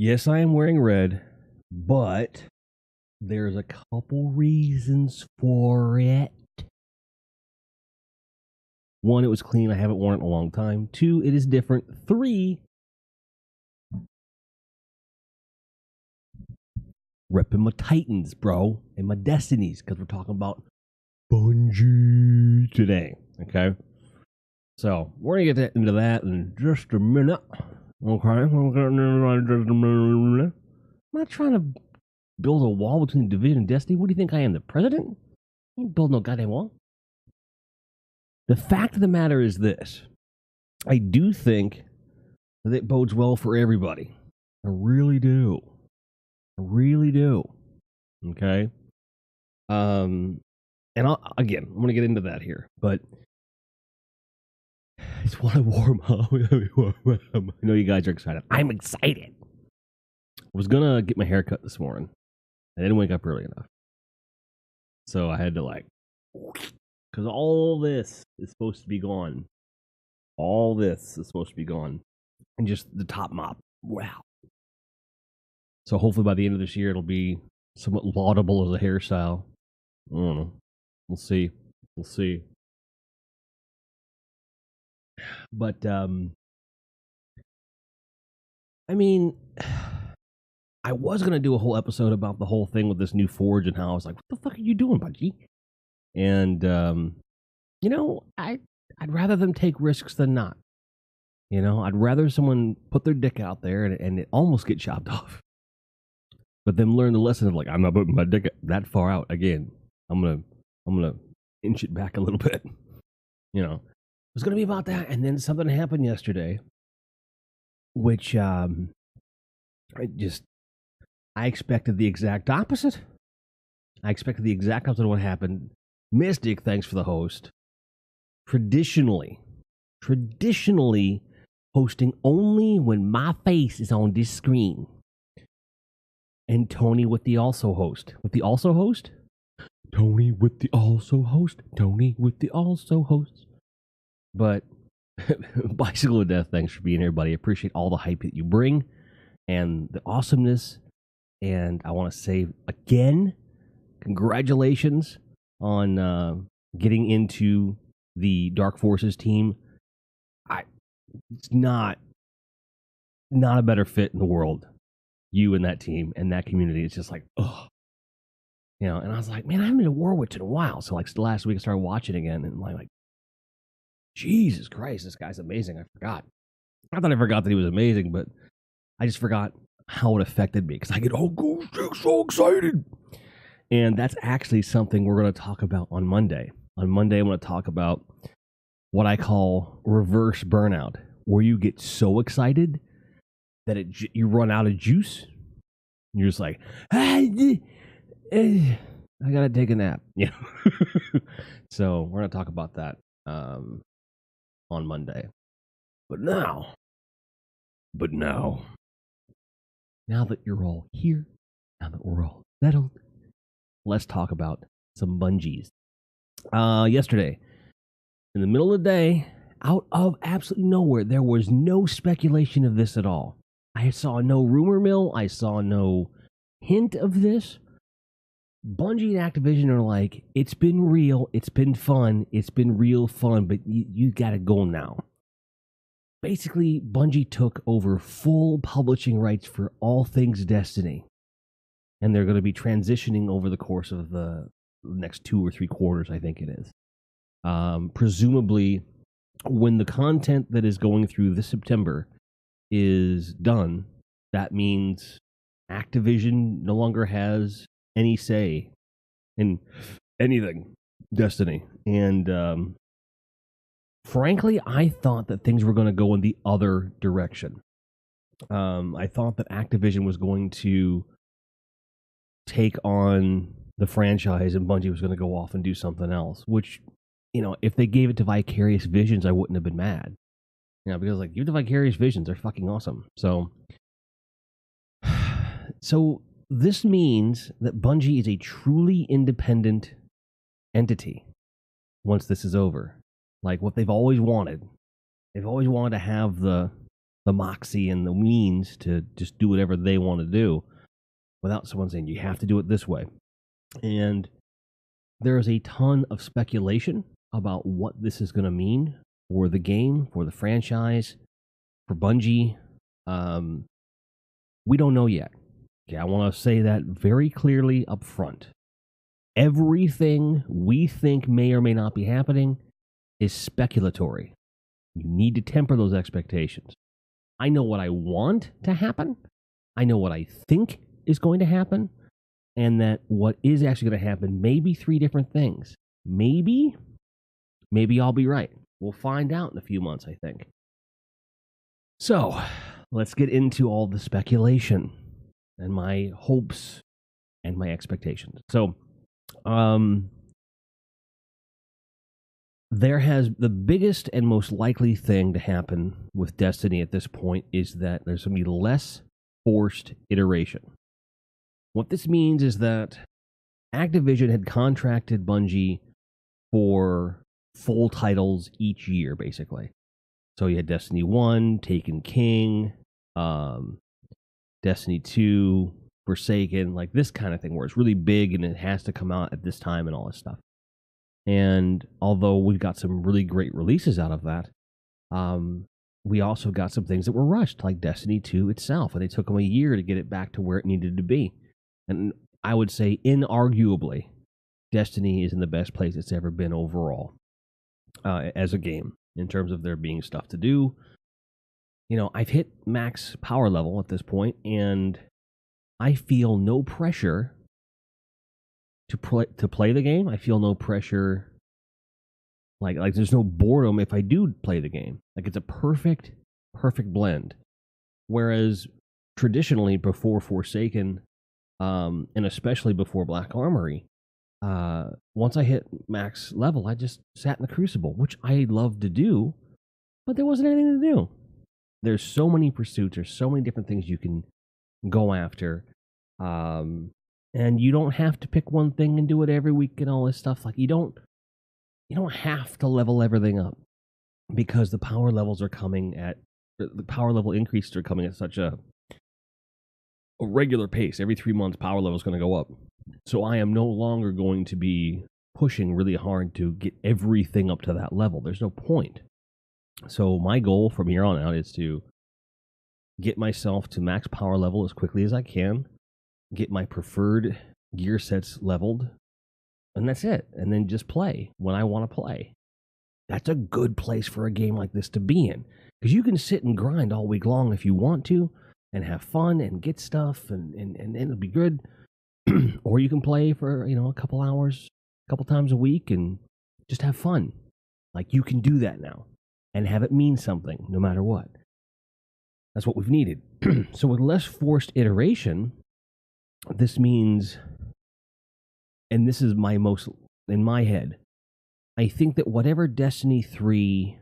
Yes, I am wearing red, but there's a couple reasons for it. One, it was clean. I haven't worn it in a long time. Two, it is different. Three, repping my Titans, bro, and my Destinies, because we're talking about Bungie today, okay? So, we're going to get into that in just a minute, okay? I'm not trying to build a wall between Division and Destiny. What do you think I am, the president? I ain't building no goddamn wall. The fact of the matter is this. I do think that it bodes well for everybody. I really do. I really do. Okay? And I'm going to get into that here, but it's what I warm up. I know you guys are excited. I'm excited. I was going to get my hair cut this morning. I didn't wake up early enough. So I had to because all this is supposed to be gone. All this is supposed to be gone. And just the top mop. Wow. So hopefully by the end of this year, it'll be somewhat laudable as a hairstyle. I don't know. We'll see. We'll see. But, I mean, I was going to do a whole episode about the whole thing with this new Forge and how I was like, what the fuck are you doing, Bungie? And, I'd rather them take risks than not. I'd rather someone put their dick out there and it almost get chopped off. But then learn the lesson of I'm not putting my dick that far out again. I'm gonna inch it back a little bit. It was gonna be about that, and then something happened yesterday, which I expected the exact opposite. I expected the exact opposite of what happened. Mystic, thanks for the host. Traditionally hosting only when my face is on this screen. And Tony with the also host. With the also host? Tony with the also host. Tony with the also host. But Bicycle of Death, thanks for being here, buddy. I appreciate all the hype that you bring and the awesomeness. And I want to say again, congratulations on getting into the Dark Forces team. It's not a better fit in the world. You and that team and that community, it's just ugh. And I was like, man, I haven't been to Warwitch in a while. So last week I started watching again and I'm like, Jesus Christ, this guy's amazing. I forgot. Not that I forgot that he was amazing, but I just forgot how it affected me because I get so excited. And that's actually something we're going to talk about on Monday. On Monday, I'm going to talk about what I call reverse burnout, where you get so excited that you run out of juice. You're just like, I gotta take a nap. So we're gonna talk about that on Monday. But now that you're all here, now that we're all settled, let's talk about some Bungies. Yesterday, in the middle of the day, out of absolutely nowhere, there was no speculation of this at all. I saw no rumor mill. I saw no hint of this. Bungie and Activision are like, it's been real. It's been fun. It's been real fun, but you got to go now. Basically, Bungie took over full publishing rights for all things Destiny. And they're going to be transitioning over the course of the next 2 or 3 quarters, I think it is. Presumably, when the content that is going through this September is done, that means Activision no longer has any say in anything Destiny. And frankly, I thought that things were going to go in the other direction. I thought that Activision was going to take on the franchise and Bungie was going to go off and do something else, which, if they gave it to Vicarious Visions, I wouldn't have been mad. Because give it to Vicarious Visions, they're fucking awesome. So this means that Bungie is a truly independent entity once this is over. What they've always wanted. They've always wanted to have the the moxie and the means to just do whatever they want to do without someone saying you have to do it this way. And there is a ton of speculation about what this is going to mean for the game, for the franchise, for Bungie. We don't know yet. Okay, I want to say that very clearly up front. Everything we think may or may not be happening is speculatory. You need to temper those expectations. I know what I want to happen. I know what I think is going to happen. And that what is actually going to happen may be 3 different things. Maybe I'll be right. We'll find out in a few months, I think. So, let's get into all the speculation and my hopes and my expectations. So, there has the biggest and most likely thing to happen with Destiny at this point is that there's going to be less forced iteration. What this means is that Activision had contracted Bungie for full titles each year, basically. So you had Destiny 1, Taken King, Destiny 2, Forsaken, like this kind of thing, where it's really big and it has to come out at this time and all this stuff. And although we've got some really great releases out of that, we also got some things that were rushed, like Destiny 2 itself, and it took them a year to get it back to where it needed to be. And I would say, inarguably, Destiny is in the best place it's ever been overall as a game, in terms of there being stuff to do. You know, I've hit max power level at this point, and I feel no pressure to play the game. I feel no pressure. Like there's no boredom if I do play the game. Like it's a perfect blend. Whereas traditionally before Forsaken, and especially before Black Armory, once I hit max level, I just sat in the Crucible, which I love to do, but there wasn't anything to do. There's so many pursuits. There's so many different things you can go after. And you don't have to pick one thing and do it every week and all this stuff. Like you don't have to level everything up, because the power levels are coming at the power level increases are coming at such a regular pace. Every 3 months, power level is going to go up. So I am no longer going to be pushing really hard to get everything up to that level. There's no point. So my goal from here on out is to get myself to max power level as quickly as I can, get my preferred gear sets leveled, and that's it. And then just play when I want to play. That's a good place for a game like this to be in, because you can sit and grind all week long if you want to, and have fun and get stuff, and it'll be good. Or you can play for, a couple hours, a couple times a week, and just have fun. Like, you can do that now and have it mean something no matter what. That's what we've needed. So with less forced iteration, this means, and this is in my head, I think that whatever Destiny 3,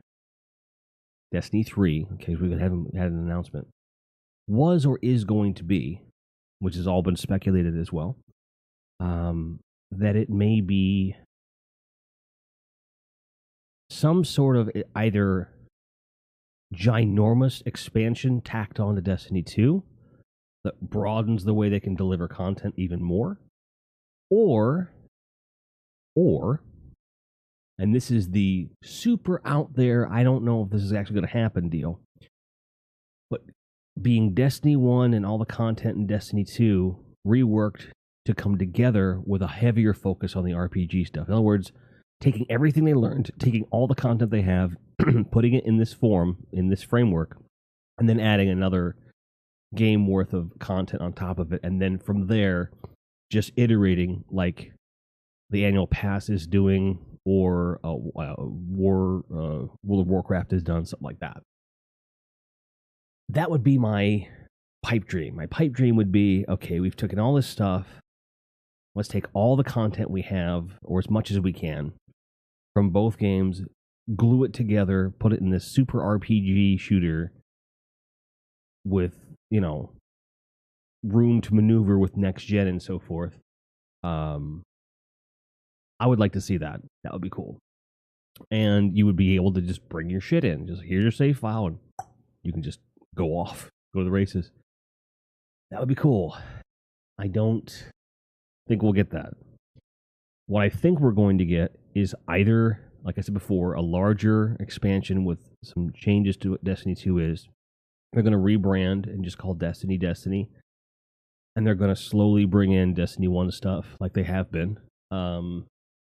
in case we haven't had an announcement, was or is going to be, which has all been speculated as well, that it may be some sort of either ginormous expansion tacked on to Destiny 2 that broadens the way they can deliver content even more, or, and this is the super out there, I don't know if this is actually going to happen deal, but being Destiny 1 and all the content in Destiny 2 reworked to come together with a heavier focus on the RPG stuff. In other words, taking everything they learned, taking all the content they have, putting it in this form, in this framework, and then adding another game worth of content on top of it. And then from there, just iterating like the annual pass is doing, or World of Warcraft has done, something like that. That would be my pipe dream. My pipe dream would be, okay, we've taken all this stuff. Let's take all the content we have, or as much as we can, from both games, glue it together, put it in this super RPG shooter with, room to maneuver with next gen and so forth. I would like to see that. That would be cool. And you would be able to just bring your shit in. Just here's your save file, and you can just go off, go to the races. That would be cool. I don't think we'll get that. What I think we're going to get is either, like I said before, a larger expansion with some changes to what Destiny 2 is. They're going to rebrand and just call Destiny Destiny. And they're going to slowly bring in Destiny 1 stuff like they have been.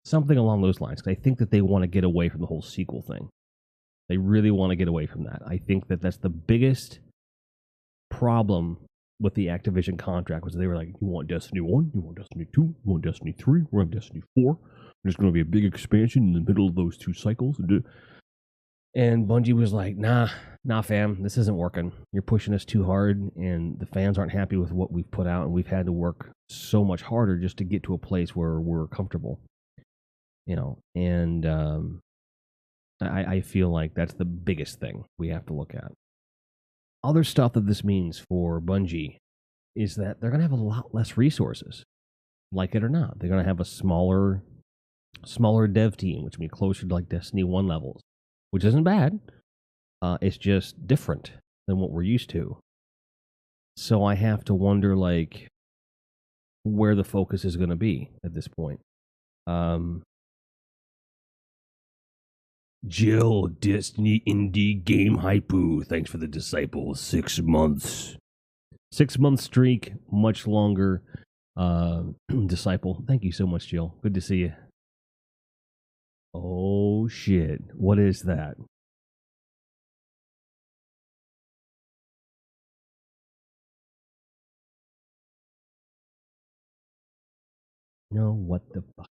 Something along those lines. Because I think that they want to get away from the whole sequel thing. They really want to get away from that. I think that that's the biggest problem with the Activision contract, was they were like, you want Destiny 1, you want Destiny 2, you want Destiny 3, we're on Destiny 4. There's going to be a big expansion in the middle of those two cycles. And Bungie was like, nah, fam, this isn't working. You're pushing us too hard, and the fans aren't happy with what we've put out, and we've had to work so much harder just to get to a place where we're comfortable. And I feel like that's the biggest thing we have to look at. Other stuff that this means for Bungie is that they're going to have a lot less resources, like it or not. They're going to have a smaller dev team, which will be closer to like Destiny 1 levels, which isn't bad. It's just different than what we're used to. So I have to wonder, like, where the focus is going to be at this point. Jill, Destiny Indie Game Hypoo. Thanks for the disciple. 6 months. 6 month streak, much longer. Disciple. Thank you so much, Jill. Good to see you. Oh, shit. What is that? No, what the fuck?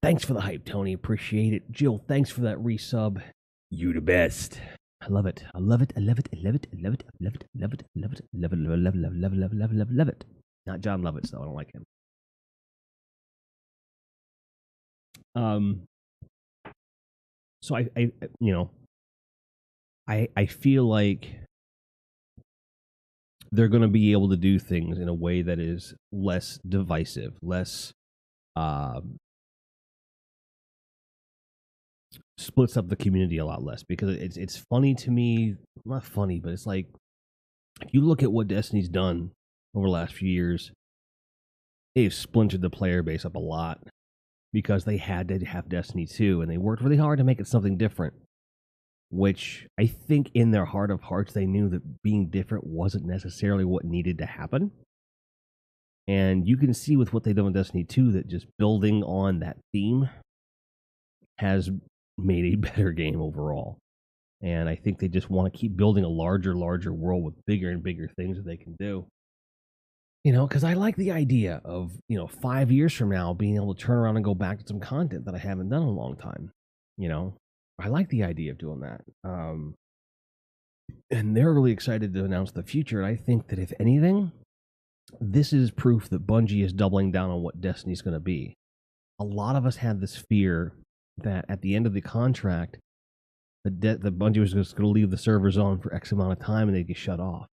Thanks for the hype, Tony. Appreciate it. Jill, thanks for that resub. You the best. I love it. I love it. I love it. I love it. I love it. I love it. I love it. I love it. I love it. Love it. Love it. Love it. Love it. Love it. Love it. Not John Lovitz, though. I don't like him. So I feel like they're going to be able to do things in a way that is less divisive, less splits up the community a lot less, because it's funny to me, not funny, but it's like, if you look at what Destiny's done over the last few years, they've splintered the player base up a lot because they had to have Destiny 2, and they worked really hard to make it something different, which I think in their heart of hearts they knew that being different wasn't necessarily what needed to happen. And you can see with what they've done with Destiny 2 that just building on that theme has made a better game overall. And I think they just want to keep building a larger world with bigger and bigger things that they can do. Because I like the idea of, 5 years from now being able to turn around and go back to some content that I haven't done in a long time. I like the idea of doing that. And they're really excited to announce the future. And I think that if anything, this is proof that Bungie is doubling down on what Destiny's going to be. A lot of us had this fear that at the end of the contract, the Bungie was just going to leave the servers on for X amount of time and they'd get shut off.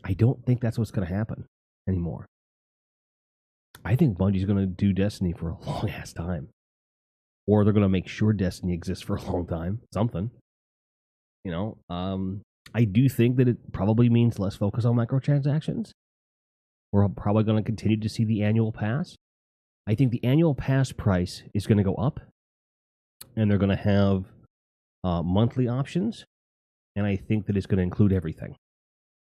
I don't think that's what's going to happen anymore. I think Bungie's going to do Destiny for a long ass time. Or they're going to make sure Destiny exists for a long time. Something. I do think that it probably means less focus on microtransactions. We're probably going to continue to see the annual pass. I think the annual pass price is going to go up. And they're going to have monthly options. And I think that it's going to include everything.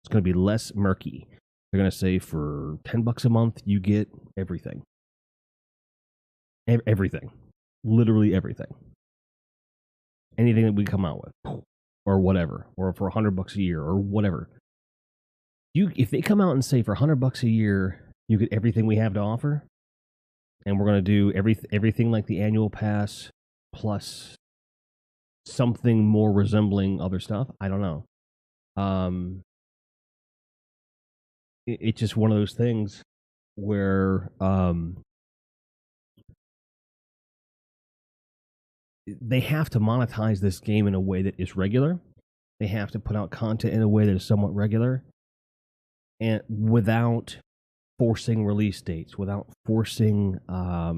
It's going to be less murky. They're going to say for $10 a month, you get everything. Everything. Literally everything. Anything that we come out with. Or whatever. Or for $100 a year or whatever. If they come out and say for $100 a year, you get everything we have to offer. And we're going to do everything like the annual pass plus something more resembling other stuff. I don't know. It's just one of those things where they have to monetize this game in a way that is regular. They have to put out content in a way that is somewhat regular, and without forcing release dates, without forcing a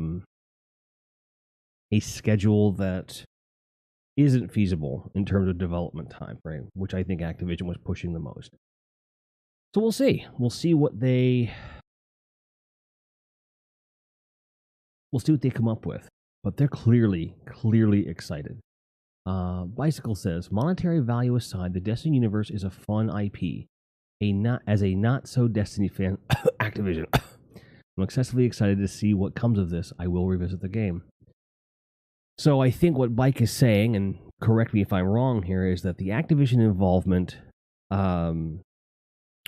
schedule that isn't feasible in terms of development time frame, which I think Activision was pushing the most. So we'll see. We'll see what they come up with. But they're clearly excited. Bicycle says, monetary value aside, the Destiny universe is a fun IP. As a not so Destiny fan, Activision, I'm excessively excited to see what comes of this. I will revisit the game. So I think what Bike is saying, and correct me if I'm wrong here, is that the Activision involvement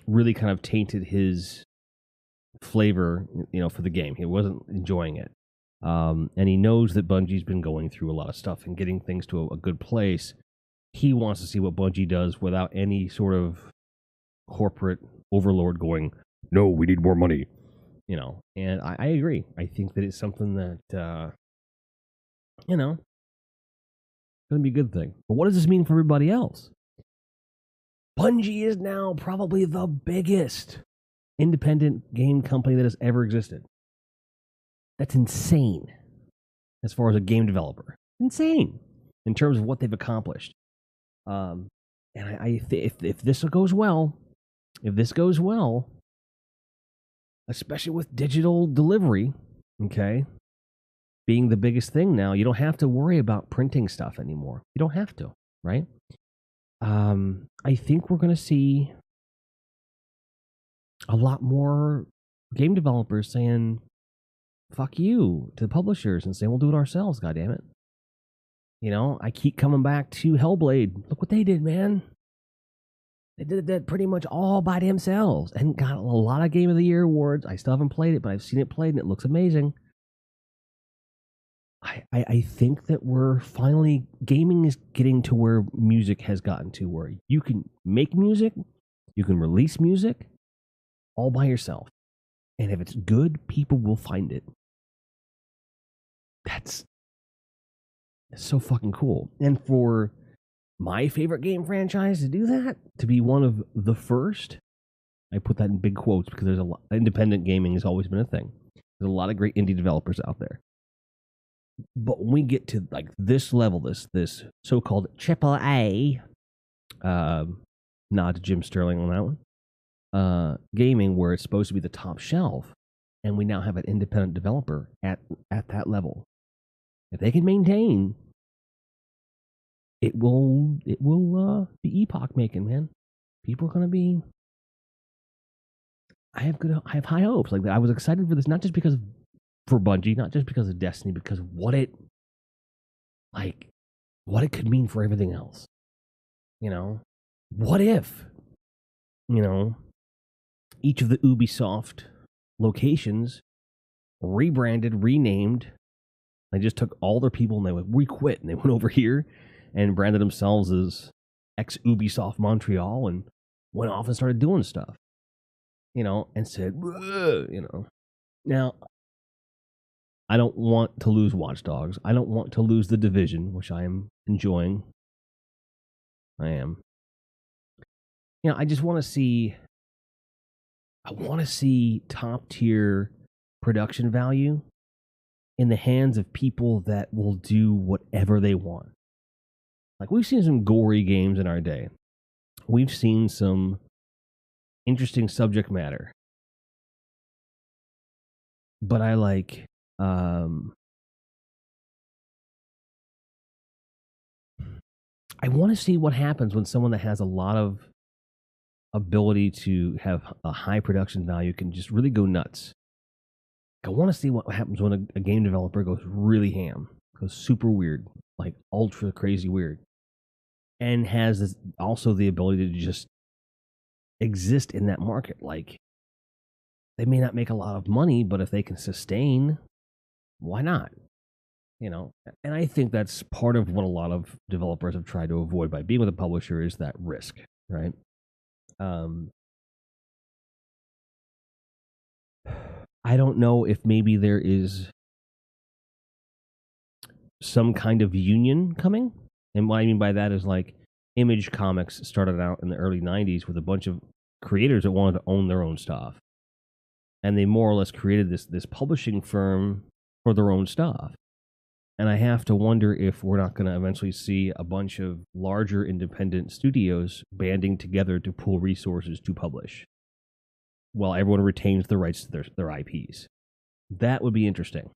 really kind of tainted his flavor, for the game. He wasn't enjoying it. And he knows that Bungie's been going through a lot of stuff and getting things to a good place. He wants to see what Bungie does without any sort of corporate overlord going, no, we need more money. And I agree. I think that it's something that, going to be a good thing. But what does this mean for everybody else? Bungie is now probably the biggest independent game company that has ever existed. That's insane as far as a game developer. Insane in terms of what they've accomplished. And if this goes well, especially with digital delivery, okay, being the biggest thing now, you don't have to worry about printing stuff anymore. You don't have to, right? I think we're going to see a lot more game developers saying, fuck you to the publishers and saying, we'll do it ourselves, goddammit. I keep coming back to Hellblade. Look what they did, man. They did that pretty much all by themselves and got a lot of Game of the Year awards. I still haven't played it, but I've seen it played and it looks amazing. I think that we're finally, gaming is getting to where music has gotten to, where you can make music, you can release music all by yourself. And if it's good, people will find it. That's so fucking cool. And for my favorite game franchise to do that, to be one of the first, I put that in big quotes because there's a lot, independent gaming has always been a thing. There's a lot of great indie developers out there. But when we get to like this level, this so-called AAA, nod to Jim Sterling on that one, gaming where it's supposed to be the top shelf, and we now have an independent developer at that level. If they can maintain, it will be epoch making, man. People are gonna be. I have high hopes. Like, I was excited for this, not just because for Bungie, not just because of Destiny, because what it could mean for everything else. What if, each of the Ubisoft locations rebranded, renamed. They just took all their people and we quit, and they went over here and branded themselves as ex-Ubisoft Montreal and went off and started doing stuff, and said, Now, I don't want to lose Watch Dogs. I don't want to lose The Division, which I am enjoying. I am. I just want to see. I want to see top tier production value in the hands of people that will do whatever they want. Like, we've seen some gory games in our day. We've seen some interesting subject matter. But I like I want to see what happens when someone that has a lot of ability to have a high production value can just really go nuts. I want to see what happens when a game developer goes really ham, goes super weird, like ultra crazy weird, and has also the ability to just exist in that market. Like, they may not make a lot of money, but if they can sustain, why not? And I think that's part of what a lot of developers have tried to avoid by being with a publisher, is that risk, right? I don't know if maybe there is some kind of union coming. And what I mean by that is, like, Image Comics started out in the early 90s with a bunch of creators that wanted to own their own stuff. And they more or less created this publishing firm for their own stuff. And I have to wonder if we're not going to eventually see a bunch of larger independent studios banding together to pool resources to publish, while everyone retains the rights to their IPs. That would be interesting.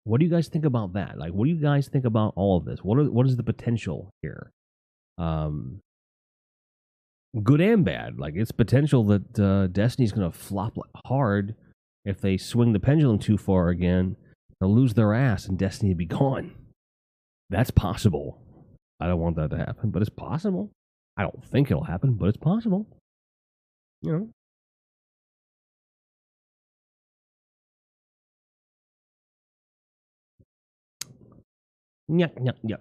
What do you guys think about that? Like, what do you guys think about all of this? What is the potential here? Good and bad. Like, it's potential that Destiny's going to flop hard if they swing the pendulum too far again. They'll lose their ass and Destiny will be gone. That's possible. I don't want that to happen, but it's possible. I don't think it'll happen, but it's possible. You know. Yuck, yuck, yuck.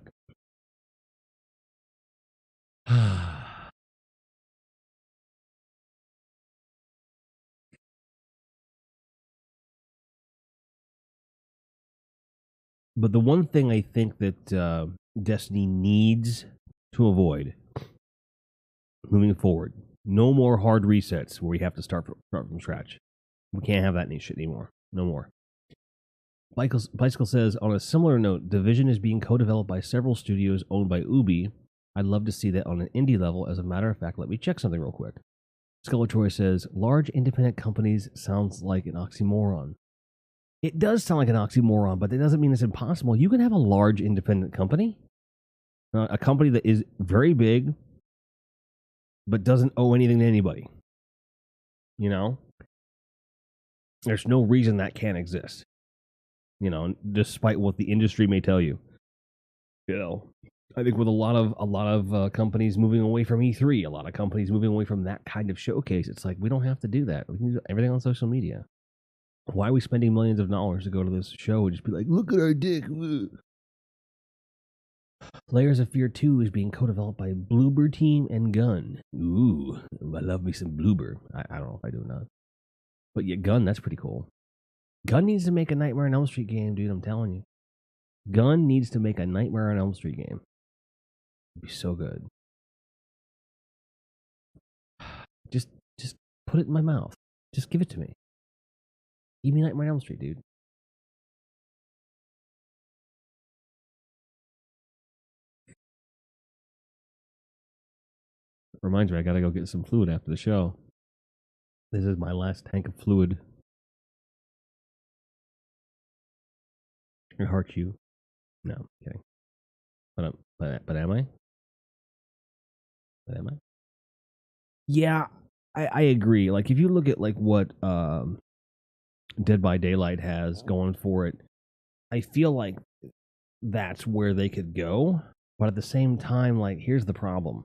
But the one thing I think that Destiny needs to avoid moving forward, no more hard resets where we have to start from scratch. We can't have that shit anymore. No more. Bicycle says, on a similar note, Division is being co-developed by several studios owned by Ubi. I'd love to see that on an indie level. As a matter of fact, let me check something real quick. Skeletor says, large independent companies sounds like an oxymoron. It does sound like an oxymoron, but that doesn't mean it's impossible. You can have a large independent company, a company that is very big, but doesn't owe anything to anybody. You know? There's no reason that can't exist. You know, despite what the industry may tell you. You know, I think with a lot of companies moving away from E3, a lot of companies moving away from that kind of showcase, it's like, we don't have to do that. We can do everything on social media. Why are we spending millions of dollars to go to this show and just be like, look at our dick? Layers of Fear 2 is being co-developed by Bloober Team and Gun. Ooh, I love me some Bloober. I don't know if I do or not. But yeah, Gun, that's pretty cool. Gun needs to make a Nightmare on Elm Street game, dude, I'm telling you. Gun needs to make a Nightmare on Elm Street game. It'd be so good. Just put it in my mouth. Just give it to me. Give me Nightmare on Elm Street, dude. Reminds me, I gotta go get some fluid after the show. This is my last tank of fluid. I heart you. No, I'm kidding. But am I? But am I? Yeah, I agree. Like, if you look at like what Dead by Daylight has going for it, I feel like that's where they could go. But at the same time, like, here's the problem.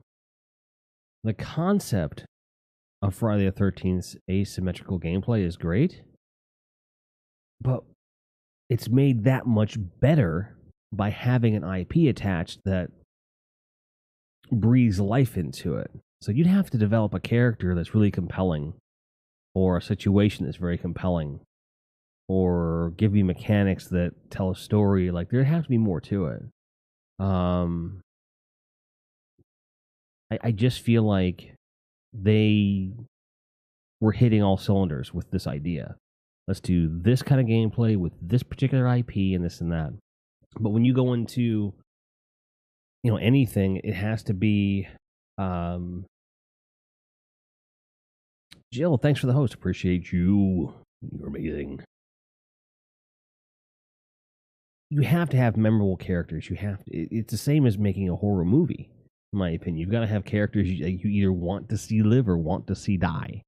The concept of Friday the 13th's asymmetrical gameplay is great, but it's made that much better by having an IP attached that breathes life into it. So you'd have to develop a character that's really compelling, or a situation that's very compelling, or give me mechanics that tell a story. Like, there has to be more to it. I just feel like they were hitting all cylinders with this idea. Let's do this kind of gameplay with this particular IP and this and that. But when you go into, you know, anything, it has to be. Jill, thanks for the host. Appreciate you. You're amazing. You have to have memorable characters. You have to. It's the same as making a horror movie, in my opinion. You've got to have characters you either want to see live or want to see die.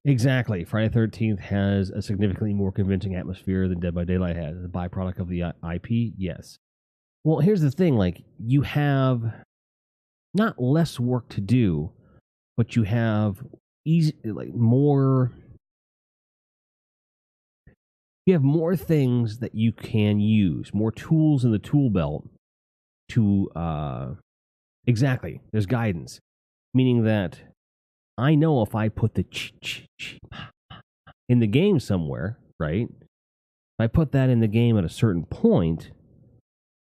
Exactly. Friday the 13th has a significantly more convincing atmosphere than Dead by Daylight has. The byproduct of the IP, yes. Well, here's the thing. Like, you have not less work to do, but you have more. You have more things that you can use, more tools in the tool belt to exactly. There's guidance, meaning that I know if I put the in the game somewhere, right? If I put that in the game at a certain point,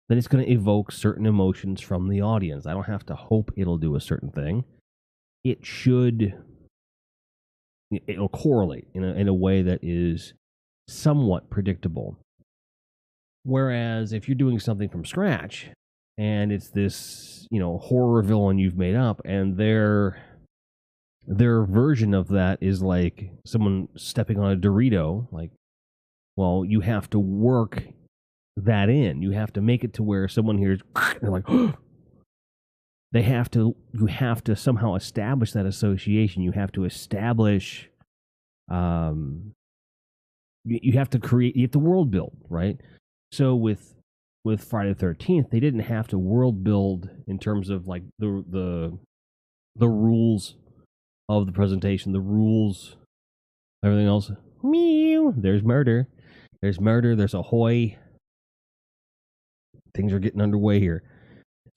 then it's going to evoke certain emotions from the audience. I don't have to hope it'll do a certain thing. It'll correlate in a way that is somewhat predictable. Whereas if you're doing something from scratch and it's this, horror villain you've made up, and their version of that is like someone stepping on a Dorito, like, well, you have to work that in. You have to make it to where someone hears, they're like, you have to somehow establish that association. You have to establish, you have to world build, right? So with Friday the 13th, they didn't have to world build in terms of like the rules of the presentation, the rules, everything else. Meow. There's murder. There's ahoy. Things are getting underway here.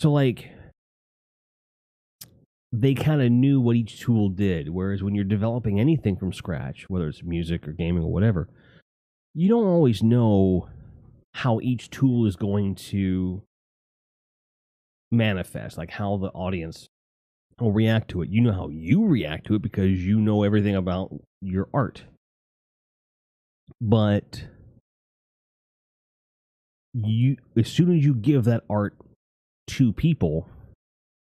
So like, they kind of knew what each tool did. Whereas when you're developing anything from scratch, whether it's music or gaming or whatever, you don't always know how each tool is going to manifest, like how the audience will react to it. You know how you react to it because you know everything about your art. But as soon as you give that art to people,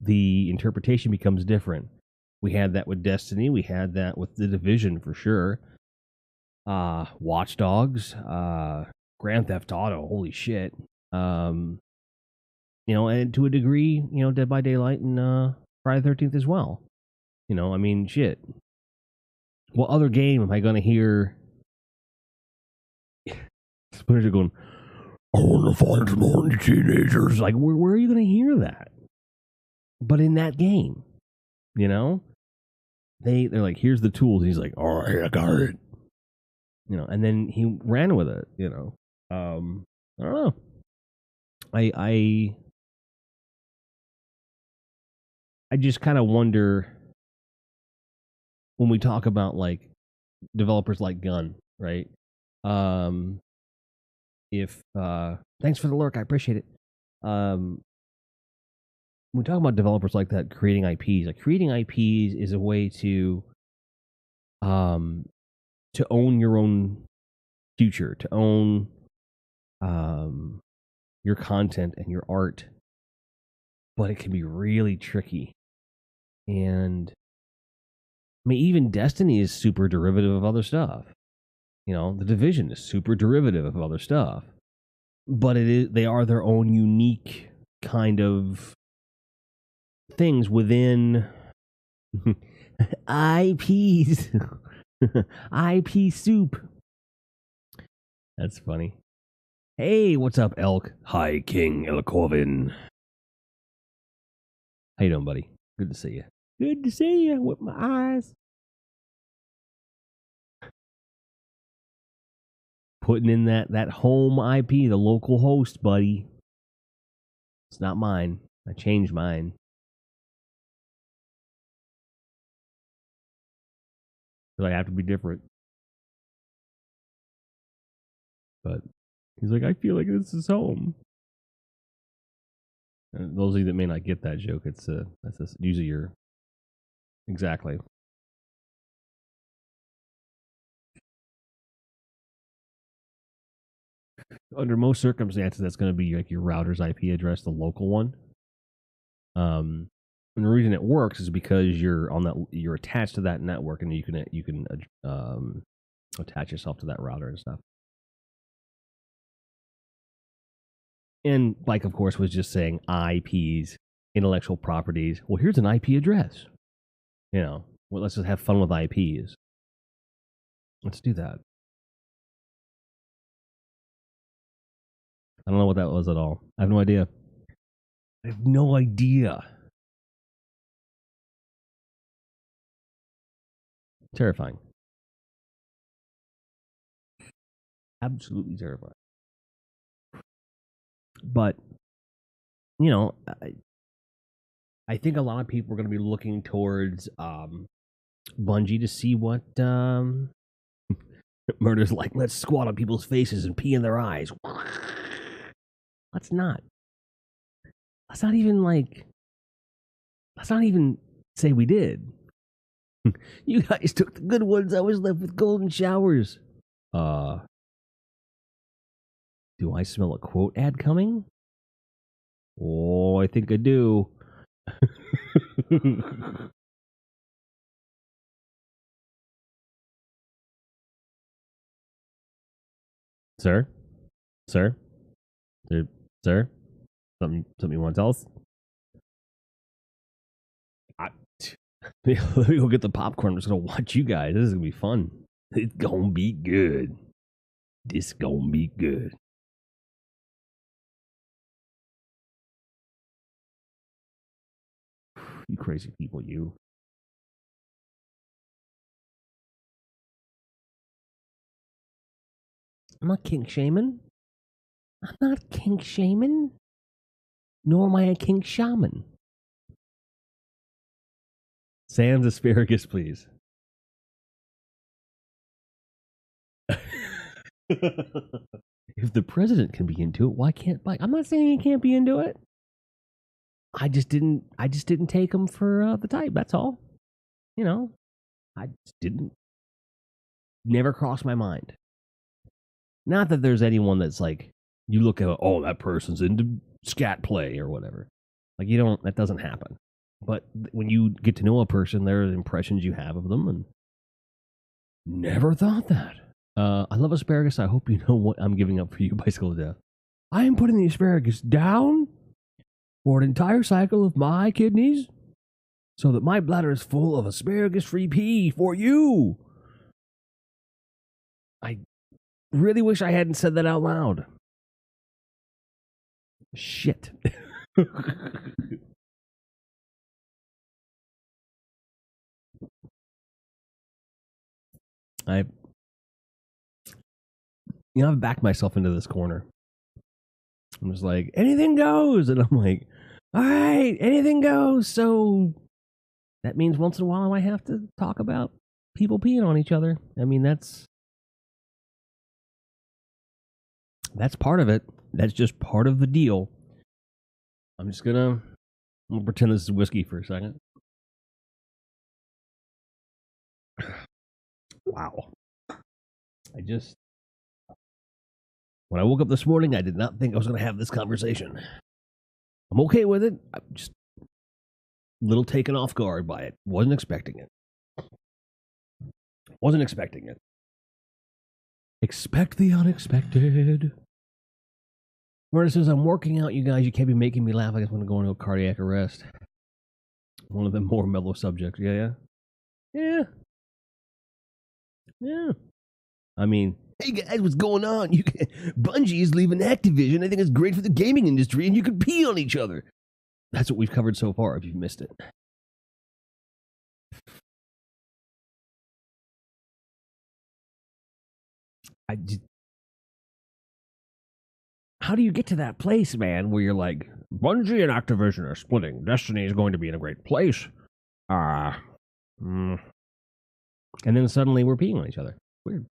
the interpretation becomes different. We had that with Destiny. We had that with The Division for sure. Watch Dogs, Grand Theft Auto. Holy shit. And to a degree, Dead by Daylight and Friday the 13th as well. Shit. What other game am I going to hear? Splinter going, I want to find some orange teenagers. Like, where are you going to hear that? But in that game, they're like, here's the tools. He's like, all right, I got it. And then he ran with it. I don't know. I just kind of wonder when we talk about like developers like Gun, right? If thanks for the lurk, I appreciate it. When we talk about developers like that creating IPs, like creating IPs is a way to own your own future, to own your content and your art, but it can be really tricky. And I mean, even Destiny is super derivative of other stuff. The Division is super derivative of other stuff, but they are their own unique kind of things within IPs. IP soup. That's funny. Hey, what's up, Elk? Hi, King Elkovin. How you doing, buddy? Good to see you. Good to see you with my eyes. Putting in that home IP, the local host, buddy. It's not mine. I changed mine. Because I have to be different. But he's like, I feel like this is home. And those of you that may not get that joke, that's usually your exactly. Under most circumstances, that's going to be like your router's IP address, the local one. And the reason it works is because you're attached to that network, and you can attach yourself to that router and stuff. And Mike, of course, was just saying IPs, intellectual properties. Well, here's an IP address. Well, let's just have fun with IPs. Let's do that. I don't know what that was at all. I have no idea. I have no idea. Terrifying. Absolutely terrifying. But, I think a lot of people are going to be looking towards Bungie to see what murder's like. Let's squat on people's faces and pee in their eyes. Let's not. Let's not even say we did. You guys took the good ones. I was left with golden showers. Do I smell a quote ad coming? Oh, I think I do. Sir? Sir? Sir? Something you want to tell us? Let me go get the popcorn. I'm just going to watch you guys. This is going to be fun. It's going to be good. This going to be good. You crazy people, you. I'm not kink shaming. I'm not kink shaming. Nor am I a kink shaman. Sans asparagus, please. If the president can be into it, why can't Mike? I'm not saying he can't be into it. I just didn't take him for the type. That's all. You know, I just didn't. Never crossed my mind. Not that there's anyone that's like you look at. Oh, that person's into scat play or whatever. Like you don't. That doesn't happen. But when you get to know a person, there are impressions you have of them, and never thought that. I love asparagus. I hope you know what I'm giving up for you, Bicycle to Death. I am putting the asparagus down for an entire cycle of my kidneys so that my bladder is full of asparagus-free pee for you. I really wish I hadn't said that out loud. Shit. I've backed myself into this corner. I'm just like, anything goes. And I'm like, all right, anything goes. So that means once in a while I might have to talk about people peeing on each other. I mean, that's part of it. That's just part of the deal. I'm gonna pretend this is whiskey for a second. Wow. When I woke up this morning, I did not think I was going to have this conversation. I'm okay with it. I'm just a little taken off guard by it. Wasn't expecting it. Expect the unexpected. Where it says, I'm working out, you guys. You can't be making me laugh. I just want to go into a cardiac arrest. One of the more mellow subjects. Yeah. I mean, hey guys, what's going on? Bungie is leaving Activision. I think it's great for the gaming industry, and you can pee on each other. That's what we've covered so far, if you've missed it. How do you get to that place, man, where you're like, Bungie and Activision are splitting. Destiny is going to be in a great place. And then suddenly we're peeing on each other. Weird.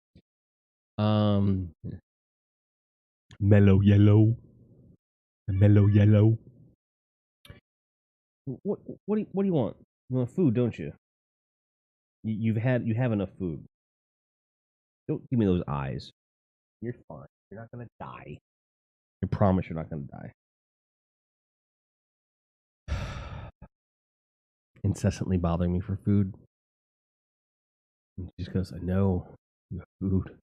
Mellow yellow. What do you want? You want food, don't you? You have enough food. Don't give me those eyes. You're fine. You're not gonna die. I promise you're not gonna die. Incessantly bothering me for food. Just because I know you have food.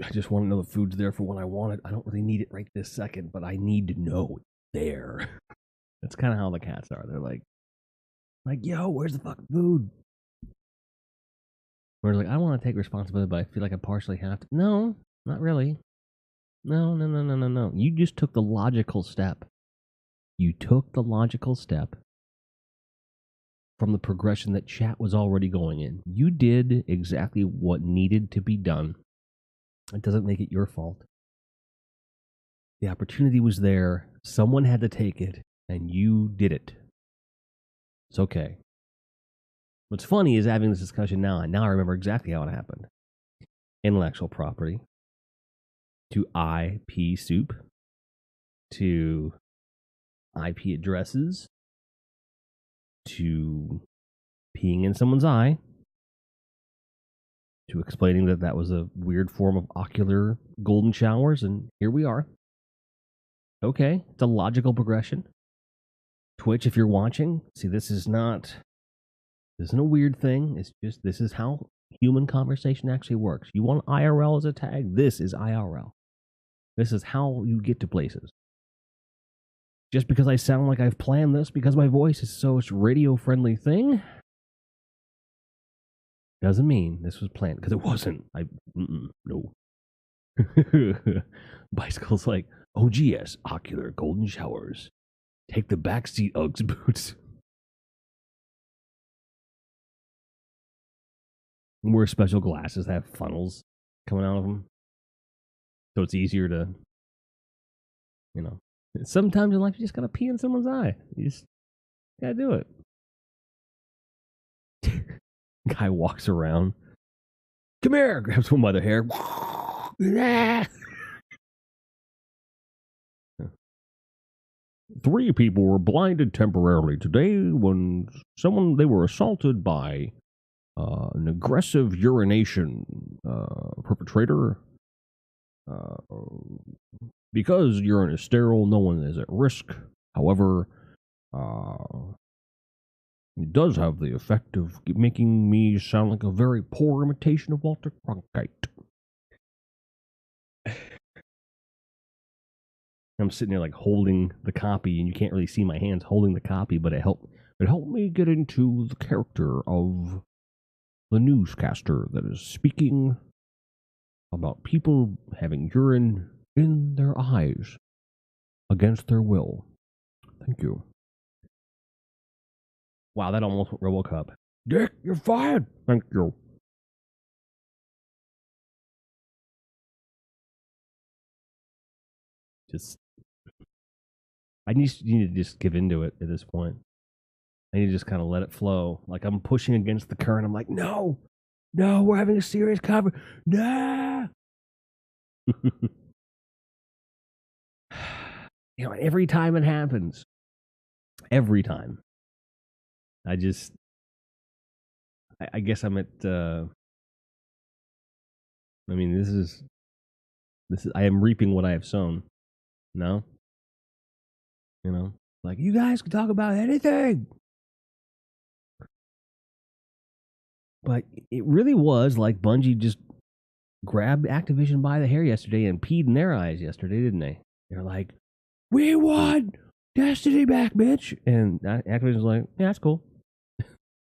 I just want to know the food's there for when I want it. I don't really need it right this second, but I need to know it's there. That's kind of how the cats are. They're like, yo, where's the fucking food? We're like, I want to take responsibility, but I feel like I partially have to. No, not really. No. You just took the logical step. You took the logical step from the progression that chat was already going in. You did exactly what needed to be done. It doesn't make it your fault. The opportunity was there. Someone had to take it, and you did it. It's okay. What's funny is having this discussion now, and now I remember exactly how it happened. Intellectual property to IP soup to IP addresses to peeing in someone's eye to explaining that that was a weird form of ocular golden showers, and here we are. Okay, it's a logical progression. Twitch, if you're watching, see, this isn't a weird thing. It's just, this is how human conversation actually works. You want IRL as a tag? This is IRL. This is how you get to places. Just because I sound like I've planned this, because my voice is such radio-friendly thing, doesn't mean this was planned, because it wasn't. No. Bicycle's like, OGS, ocular golden showers. Take the backseat, Uggs boots. Wear special glasses that have funnels coming out of them. So it's easier to, sometimes in life you just gotta pee in someone's eye. You just gotta do it. Guy walks around. Come here, grabs one by the hair. Three people were blinded temporarily today when they were assaulted by an aggressive urination perpetrator. Because urine is sterile, no one is at risk. However, it does have the effect of making me sound like a very poor imitation of Walter Cronkite. I'm sitting there like holding the copy, and you can't really see my hands holding the copy, but it helped me get into the character of the newscaster that is speaking about people having urine in their eyes against their will. Thank you. Wow, that almost went RoboCop. Dick, you're fired. Thank you. I need to just give into it at this point. I need to just kind of let it flow. Like I'm pushing against the current. I'm like, no, we're having a serious cover. Nah. Every time it happens, every time, I guess I'm at. This is. I am reaping what I have sown. No. Like you guys can talk about anything. But it really was like Bungie just grabbed Activision by the hair yesterday and peed in their eyes yesterday, didn't they? They're like, we won Destiny back, bitch. And Activision's like, yeah, that's cool.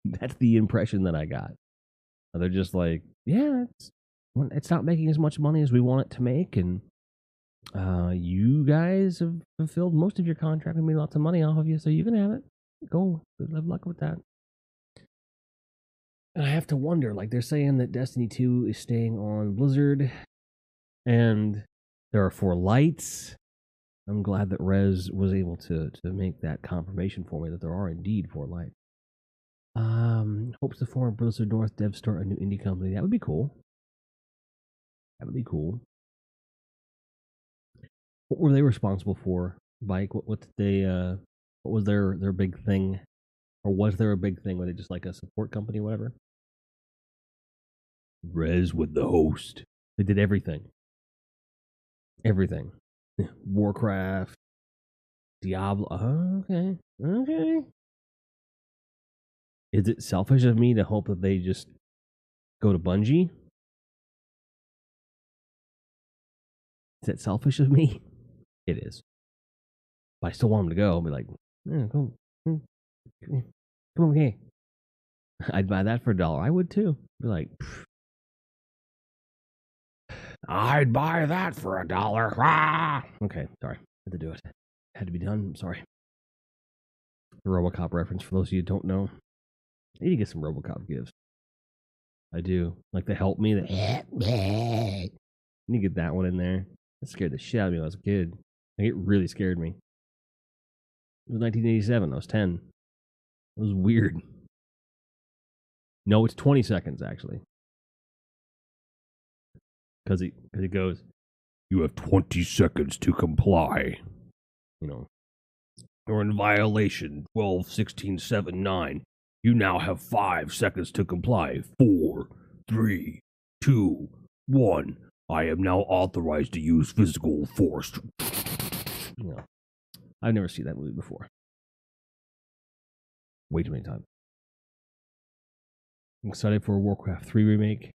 That's the impression that I got. They're just like, yeah, it's not making as much money as we want it to make. And you guys have fulfilled most of your contract and made lots of money off of you, so you can have it. Go. Good luck with that. And I have to wonder, like, they're saying that Destiny 2 is staying on Blizzard, and there are 4 lights. I'm glad that Rez was able to make that confirmation for me that there are indeed 4 lights. Hopes to form Blizzard North Dev start a new indie company. That would be cool. What were they responsible for? Bike? What did they? What was their big thing? Or was there a big thing? Were they just like a support company, or whatever? Rez with the host. They did everything. Everything. Warcraft, Diablo. Oh, okay. Is it selfish of me to hope that they just go to Bungie? Is that selfish of me? It is. But I still want them to go. I'll be like, yeah, come over here. I'd buy that for $1. I would too. Be like, I'd buy that for $1. Ah! Okay, sorry. Had to do it. Had to be done. I'm sorry. The RoboCop reference, for those of you who don't know. I need to get some RoboCop gifts. I do. Like the help me. I need to get that one in there. That scared the shit out of me when I was a kid. Like, it really scared me. It was 1987. I was 10. It was weird. No, it's 20 seconds, actually. Because it goes, you have 20 seconds to comply. You're in violation. 12, 16, 7, 9. You now have 5 seconds to comply. 4, 3, 2, 1. I am now authorized to use physical force. I've never seen that movie before. Way too many times. I'm excited for a Warcraft 3 remake.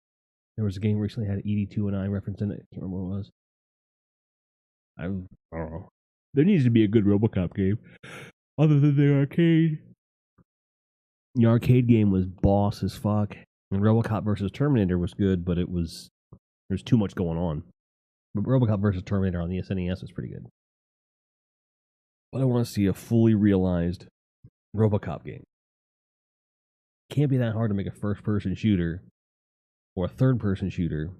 There was a game recently that had ED2 reference in it. I can't remember what it was. I don't know. There needs to be a good RoboCop game. Other than the arcade. The arcade game was boss as fuck. And RoboCop versus Terminator was good, but there's too much going on. But RoboCop versus Terminator on the SNES was pretty good. But I want to see a fully realized RoboCop game. Can't be that hard to make a first-person shooter or a third-person shooter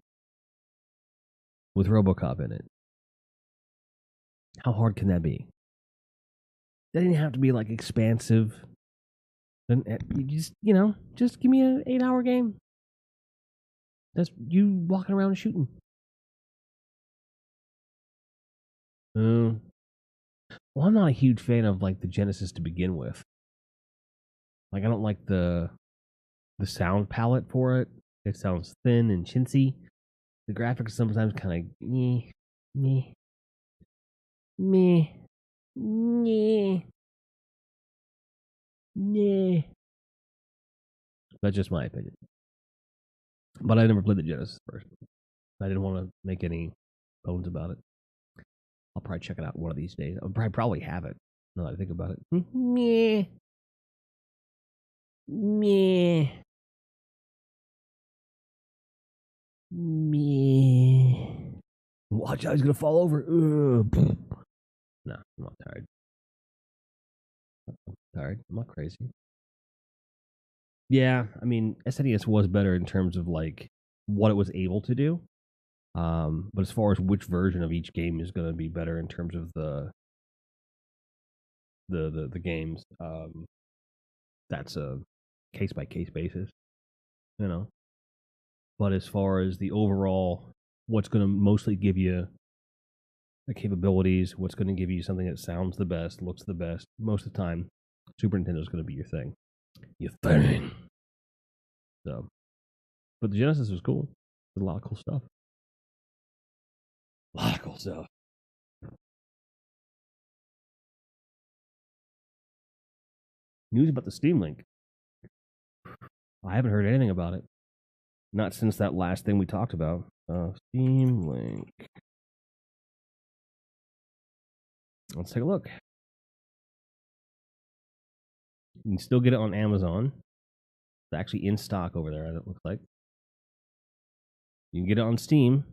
with RoboCop in it. How hard can that be? That didn't have to be like expansive. You just give me an 8-hour game. That's you walking around and shooting. Well, I'm not a huge fan of like the Genesis to begin with. Like I don't like the sound palette for it. It sounds thin and chintzy. The graphics sometimes kind of meh. That's just my opinion. But I never played the Genesis version. I didn't want to make any bones about it. I'll probably check it out one of these days. I'll probably have it. Now that I think about it. Meh. Watch out, he's gonna fall over. No, I'm not tired. I'm not crazy. Yeah, I mean, SNES was better in terms of like what it was able to do. But as far as which version of each game is going to be better in terms of the games, that's a case by case basis, you know. But as far as the overall, what's going to mostly give you the capabilities, what's going to give you something that sounds the best, looks the best, most of the time, Super Nintendo is going to be your thing. So, but the Genesis was cool. There's a lot of cool stuff. News about the Steam Link. I haven't heard anything about it. Not since that last thing we talked about. Steam Link. Let's take a look. You can still get it on Amazon. It's actually in stock over there, it looks like. You can get it on Steam.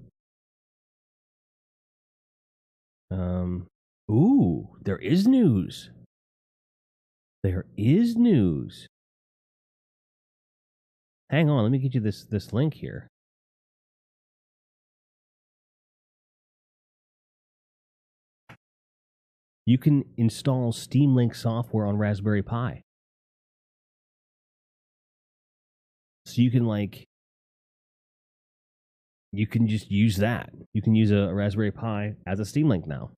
Ooh, there is news. There is news. Hang on, let me get you this link here. You can install Steam Link software on Raspberry Pi. So you can just use that. You can use a Raspberry Pi as a Steam Link now.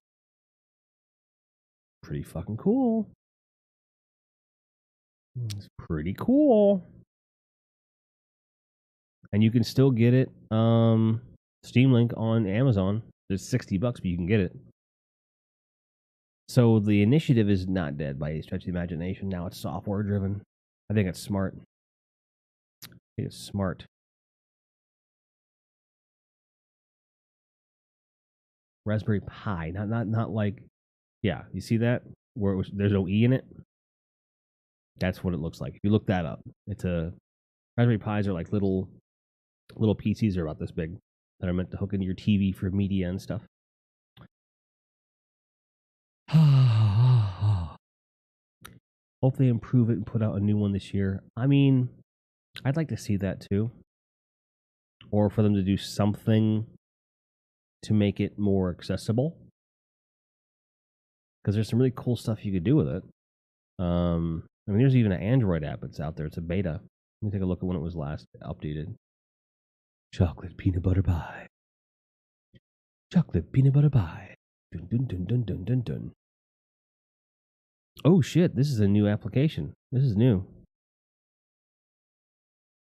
Pretty fucking cool. It's pretty cool. And you can still get it Steam Link on Amazon. It's $60, but you can get it. So the initiative is not dead by any stretch of the imagination. Now it's software driven. I think it's smart. It's smart. Raspberry Pi, not like, yeah. You see that where there's no E in it? That's what it looks like. If you look that up, it's a Raspberry Pis are like little PCs are about this big that are meant to hook into your TV for media and stuff. Hope they improve it and put out a new one this year. I mean, I'd like to see that too. Or for them to do something to make it more accessible. Because there's some really cool stuff you could do with it. I mean, there's even an Android app that's out there. It's a beta. Let me take a look at when it was last updated. Chocolate peanut butter pie. Chocolate peanut butter pie. Dun, dun, dun, dun, dun, dun, dun. Oh shit, this is a new application. This is new.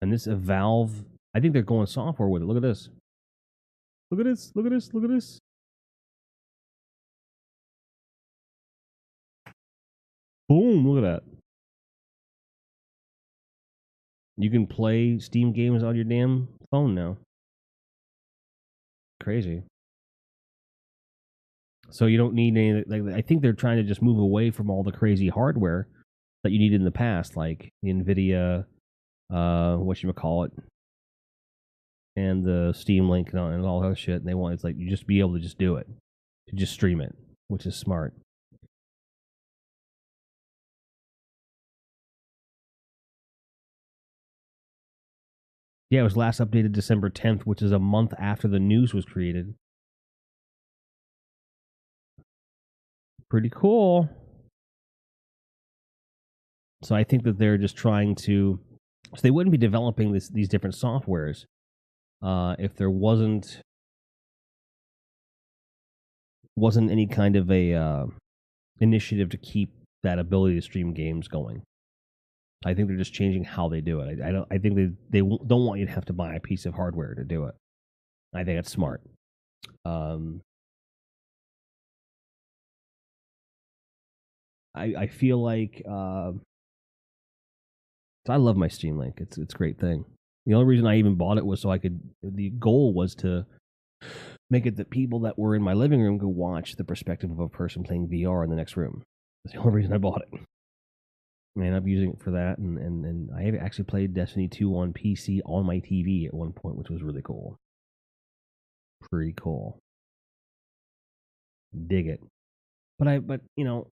And this is a Valve. I think they're going software with it. Look at this. Look at this. Look at this. Look at this. Boom. Look at that. You can play Steam games on your damn phone now. Crazy. So you don't need any. Like, I think they're trying to just move away from all the crazy hardware that you needed in the past, like the NVIDIA, whatchamacallit, and the Steam Link and all that shit. And they want, it's like you just be able to just do it, to just stream it, which is smart. Yeah, it was last updated December 10th, which is a month after the news was created. Pretty cool. So I think that they're just trying to, so they wouldn't be developing these different softwares if there wasn't any kind of a initiative to keep that ability to stream games going. I think they're just changing how they do it. I think they don't want you to have to buy a piece of hardware to do it. I think it's smart. I feel like I love my Steam Link. It's a great thing. The only reason I even bought it was so I could. The goal was to make it that people that were in my living room could watch the perspective of a person playing VR in the next room. That's the only reason I bought it. And I'm using it for that, and I have actually played Destiny 2 on PC on my TV at one point, which was really cool. Pretty cool. Dig it. But you know,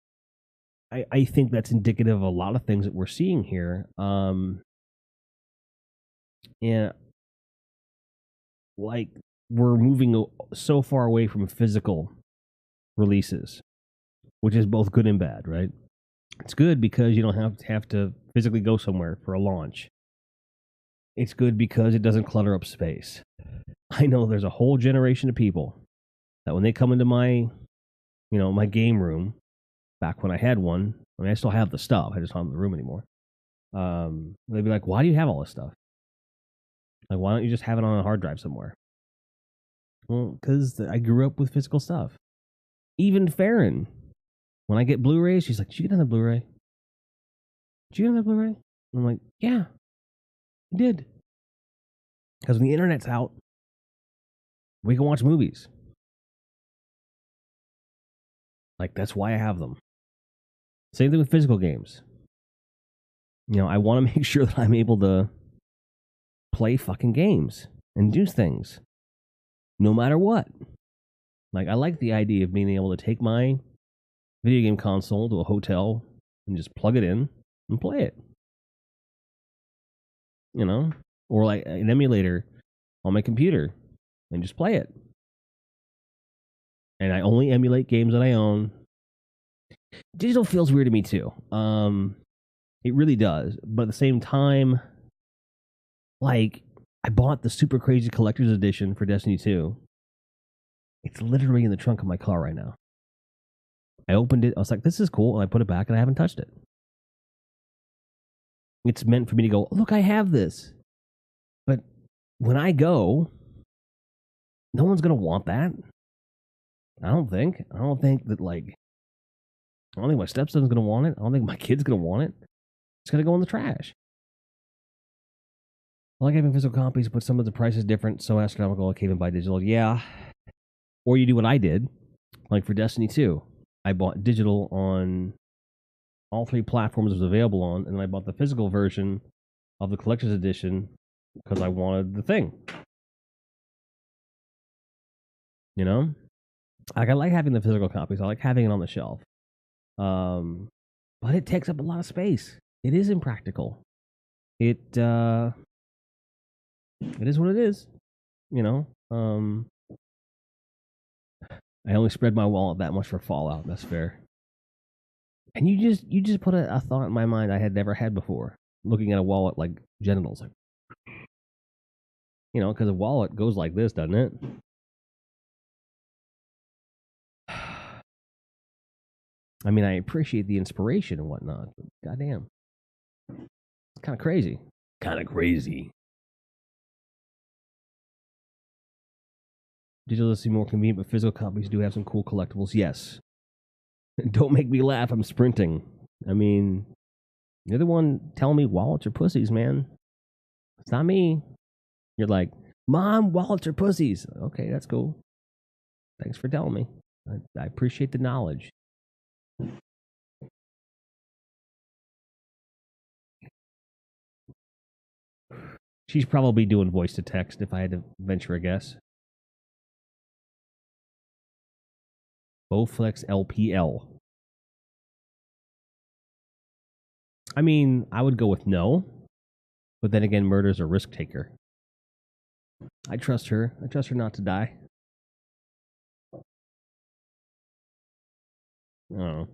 I think that's indicative of a lot of things that we're seeing here. And like we're moving so far away from physical releases, which is both good and bad, right? It's good because you don't have to physically go somewhere for a launch. It's good because it doesn't clutter up space. I know there's a whole generation of people that when they come into my, my game room, back when I had one, I mean, I still have the stuff. I just don't have the room anymore. They'd be like, "Why do you have all this stuff? Like, why don't you just have it on a hard drive somewhere?" Well, because I grew up with physical stuff. Even Farron, when I get Blu-rays, she's like, "Did you get on the Blu-ray? Did you get on the Blu-ray?" And I'm like, "Yeah, I did." Because when the internet's out, we can watch movies. Like, that's why I have them. Same thing with physical games. I want to make sure that I'm able to play fucking games and do things no matter what. Like, I like the idea of being able to take my video game console to a hotel and just plug it in and play it. Or like an emulator on my computer and just play it. And I only emulate games that I own. Digital feels weird to me too. It really does. But at the same time, like, I bought the super crazy collector's edition for Destiny 2. It's literally in the trunk of my car right now. I opened it. I was like, this is cool. And I put it back and I haven't touched it. It's meant for me to go, look, I have this. But when I go, no one's going to want that. I don't think that, like, I don't think my stepson's going to want it. I don't think my kid's going to want it. It's going to go in the trash. I like having physical copies, but some of the price is different, so astronomical. I can't even buy digital. Yeah. Or you do what I did. Like for Destiny 2, I bought digital on all 3 platforms it was available on, and then I bought the physical version of the collector's edition because I wanted the thing. Like, I like having the physical copies. I like having it on the shelf. But it takes up a lot of space. It is impractical. It is what it is. I only spread my wallet that much for Fallout. That's fair. And you just put a thought in my mind I had never had before. Looking at a wallet like genitals, like, because a wallet goes like this, doesn't it? I mean, I appreciate the inspiration and whatnot, but goddamn, it's kind of crazy. Digital is more convenient, but physical copies do have some cool collectibles. Yes. Don't make me laugh. I'm sprinting. I mean, you're the one telling me wallets are pussies, man. It's not me. You're like, Mom, wallets are pussies. Okay, that's cool. Thanks for telling me. I appreciate the knowledge. She's probably doing voice to text if I had to venture a guess. Bowflex LPL. I mean, I would go with no. But then again, Murder's a risk taker. I trust her. I trust her not to die. Oh.